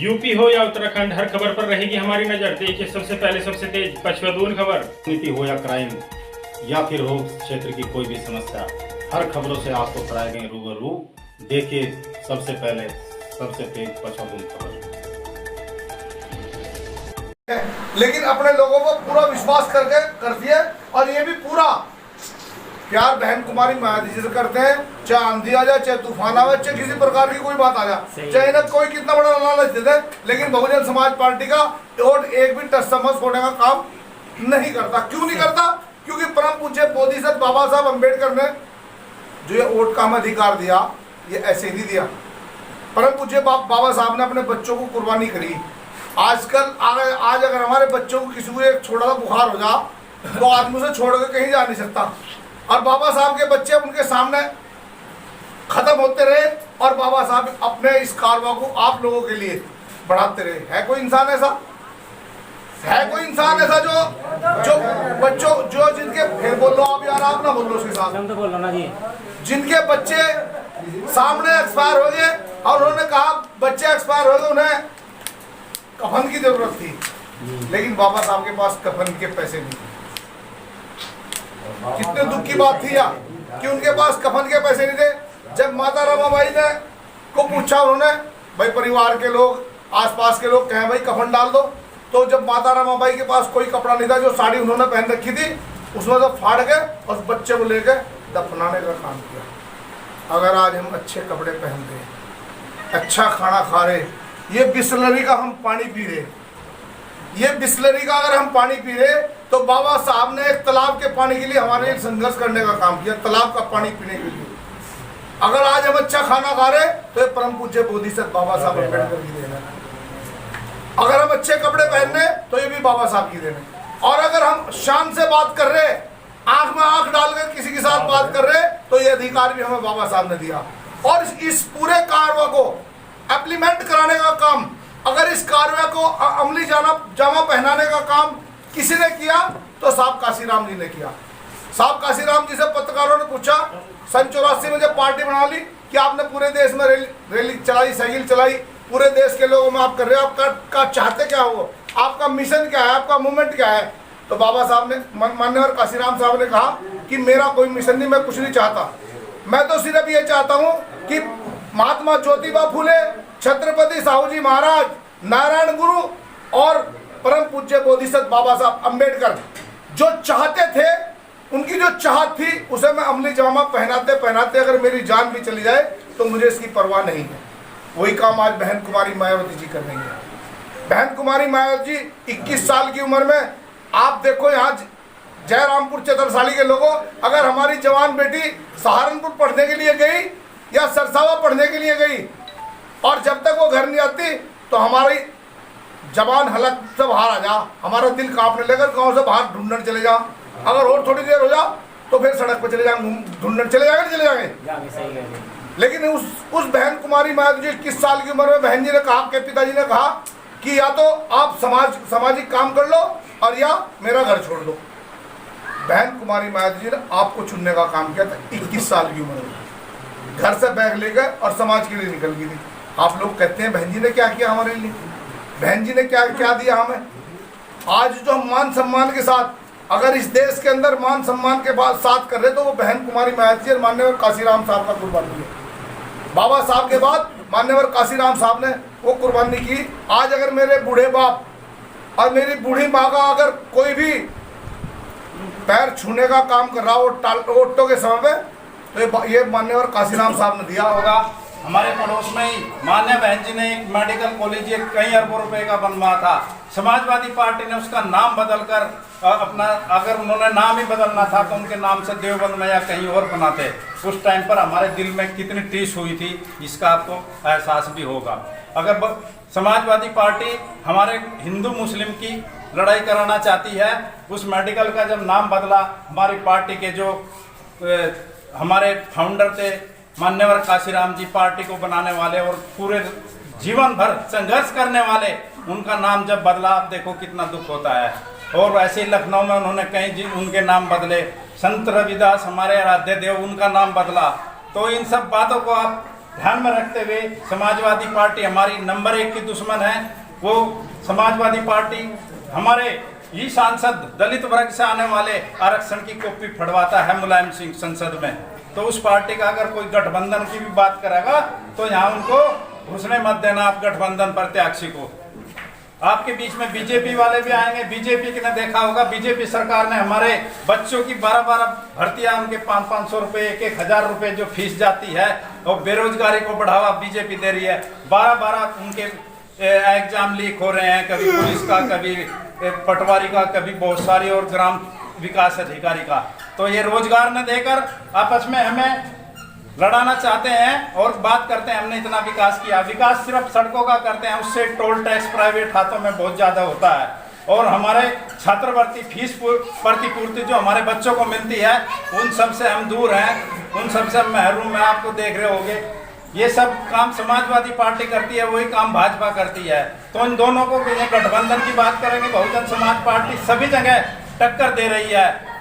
नीति हो या क्राइम या फिर हो क्षेत्र की कोई भी समस्या, हर खबरों से आपको कराएंगे रूबरू। देखिए सबसे पहले सबसे तेज पचवदून खबर। लेकिन अपने लोगों को पूरा विश्वास करके करती है, और ये भी पूरा प्यार बहन कुमारी मायावती जी से करते हैं। चाहे आंधी आ जाए, चाहे तूफान आ जाए, चाहे किसी प्रकार की कोई बात आ जाए, चाहे इन्हें कोई कितना बड़ा लालच दे दे, लेकिन बहुजन समाज पार्टी का वोट एक भी टसमस होने का काम नहीं करता। क्यों नहीं करता? क्योंकि परम पूज्य बोधिसत्व बाबा साहब अम्बेडकर ने जो ये वोट का हमें अधिकार दिया, ये ऐसे नहीं दिया। परम पूज्य बाबा साहब ने अपने बच्चों को कुर्बानी करी। आजकल आज अगर हमारे बच्चों को किसी को एक छोटा सा बुखार हो जा तो आदमी से छोड़ कर कहीं जा नहीं सकता, और बाबा साहब के बच्चे उनके सामने खत्म होते रहे, और बाबा साहब अपने इस कारवा को आप लोगों के लिए बढ़ाते रहे। है कोई इंसान ऐसा? है कोई इंसान ऐसा जो बच्चों जो जिनके फिर बोल लो आप यार, आप ना बोल लो उसके साथ, तो बोलो ना जी, जिनके बच्चे सामने एक्सपायर हो गए और उन्होंने कहा बच्चे एक्सपायर हो गए, उन्हें कफन की जरूरत थी, लेकिन बाबा साहब के पास कफन के पैसे नहीं थे। कितने दुख की बात थी यार कि उनके पास कफन के पैसे नहीं थे। जब माता रमाबाई ने को पूछा उन्होंने, भाई परिवार के लोग, आसपास के लोग कहें भाई कफन डाल दो, तो जब माता रमाबाई के पास कोई कपड़ा नहीं था, जो साड़ी उन्होंने पहन रखी थी उसमें से फाड़ के और उस बच्चे को लेकर दफनाने का काम किया। अगर आज हम अच्छे कपड़े पहनते हैं, अच्छा खाना खा रहे, ये बिस्लरी का हम पानी पी रहे, ये बिस्लरी का अगर हम पानी पी रहे, तो बाबा साहब ने एक तालाब के पानी के लिए हमारे लिए संघर्ष करने का काम किया, तालाब का पानी पीने के लिए। अगर आज हम अच्छा खाना खा रहे तो ये परम पूज्य बोधिसत्व बाबा साहब अम्बेडकर की देन है। अगर हम अच्छे कपड़े पहन रहे तो ये भी बाबा साहब की देन है। और अगर हम शान से बात कर रहे, आंख में आंख डालकर किसी के साथ बात कर रहे, तो ये अधिकार भी हमें बाबा साहब ने दिया। और इस पूरे कार्य को इम्प्लीमेंट कराने का काम, अगर इस कार्य को अमली जामा पहनाने का काम किसी ने किया तो साहब काशीराम जी ने किया। साहब काशीराम जी से पत्रकारों ने पूछा, सन 84 में जब पार्टी बना ली कि आपने पूरे देश में रैली चलाई, साइकिल चलाई, पूरे देश के लोगों में आप कर रहे हो, आपका चाहते क्या हो, आपका मिशन क्या है, आपका मूवमेंट क्या है? तो बाबा साहब ने, माननीय काशीराम साहब ने कहा कि मेरा कोई मिशन नहीं, मैं कुछ नहीं चाहता, मैं तो सिर्फ ये चाहता हूँ कि महात्मा ज्योतिबा फूले, छत्रपति साहू जी महाराज, नारायण गुरु और परम पूज्य बोधिसत्व बाबा साहब अम्बेडकर जो चाहते थे, उनकी जो चाहत थी, उसे मैं अमली जामा पहनाते पहनाते अगर मेरी जान भी चली जाए तो मुझे इसकी परवाह नहीं है। वही काम आज बहन कुमारी मायावती जी कर रही है। बहन कुमारी मायावती जी 21 साल की उम्र में, आप देखो यहाँ जयरामपुर चतरसाली के लोगों, अगर हमारी जवान बेटी सहारनपुर पढ़ने के लिए गई या सरसावा पढ़ने के लिए गई, और जब तक वो घर नहीं आती तो हमारी जवान हलक से बाहर आ जा, हमारा दिल कांपने लगा, गाँव से बाहर ढूंढने चले जा, अगर और थोड़ी देर हो जा तो फिर सड़क पर चले जाएंगे, ढूंढने चले जाएंगे। लेकिन उस बहन कुमारी मायावती जी 21 साल की उम्र में बहन जी ने कहा, के पिताजी ने कहा कि या तो आप सामाजिक काम कर लो और या मेरा घर छोड़ दो। बहन कुमारी मायावती जी ने आपको चुनने का काम किया था 21 साल की उम्र में, घर से बैग लेकर और समाज के लिए निकल गई थी। आप लोग कहते हैं बहन जी ने क्या किया हमारे लिए, बहन जी ने क्या क्या दिया हमें? आज जो हम मान सम्मान के साथ, अगर इस देश के अंदर मान सम्मान के बाद साथ कर रहे, तो वो बहन कुमारी मायावती और माननीय काशीराम साहब का कुर्बानी है। बाबा साहब के बाद माननीय काशीराम साहब ने वो कुर्बानी की। आज अगर मेरे बूढ़े बाप और मेरी बूढ़ी माँ का अगर कोई भी पैर छूने का काम कर रहा हो ओटो के समय में, तो ये माननीय काशीराम साहब ने दिया होगा। हमारे पड़ोस में ही मान्य बहन जी ने एक मेडिकल कॉलेज कई अरबों रुपए का बनवाया था। समाजवादी पार्टी ने उसका नाम बदलकर अपना, अगर उन्होंने नाम ही बदलना था तो उनके नाम से देवबंद में या कहीं और बनाते। उस टाइम पर हमारे दिल में कितनी टीस हुई थी, इसका आपको एहसास भी होगा। अगर समाजवादी पार्टी हमारे हिंदू मुस्लिम की लड़ाई कराना चाहती है, उस मेडिकल का जब नाम बदला, हमारी पार्टी के जो हमारे फाउंडर थे मान्यवर काशीराम जी, पार्टी को बनाने वाले और पूरे जीवन भर संघर्ष करने वाले, उनका नाम जब बदला, आप देखो कितना दुख होता है। और वैसे ही लखनऊ में उन्होंने कहीं उनके नाम बदले, संत रविदास हमारे आराध्य देव, उनका नाम बदला। तो इन सब बातों को आप ध्यान में रखते हुए समाजवादी पार्टी हमारी नंबर 1 की दुश्मन है। वो समाजवादी पार्टी हमारे ही सांसद दलित वर्ग से आने वाले आरक्षण की कॉपी फड़वाता है मुलायम सिंह संसद में। तो उस पार्टी का अगर कोई गठबंधन की भी बात करेगा तो यहाँ उनको घुसने मत देना आप गठबंधन प्रत्याशी को। आपके बीच में बीजेपी वाले भी आएंगे। बीजेपी ने देखा होगा, बीजेपी सरकार ने हमारे बच्चों की 12-12 भर्तियां, उनके 500-500 रुपए 1-1000 रुपए जो फीस जाती है, और बेरोजगारी को बढ़ावा बीजेपी दे रही है। 12-12 उनके एग्जाम लीक हो रहे हैं, कभी पुलिस का, कभी पटवारी का, कभी बहुत सारी और ग्राम विकास अधिकारी का। तो ये रोजगार न देकर आपस में हमें लड़ाना चाहते हैं और बात करते हैं हमने इतना विकास किया। विकास सिर्फ सड़कों का करते हैं, उससे टोल टैक्स प्राइवेट हाथों में बहुत ज्यादा होता है। और हमारे छात्रवृत्ति फीस प्रतिपूर्ति जो हमारे बच्चों को मिलती है, उन सब से हम दूर हैं, उन सब से हम महरूम में आपको देख रहे होंगे। ये सब काम समाजवादी पार्टी करती है, वही काम भाजपा करती है। तो इन दोनों को गठबंधन की बात करेंगे, बहुजन समाज पार्टी सभी जगह टक्कर दे रही है।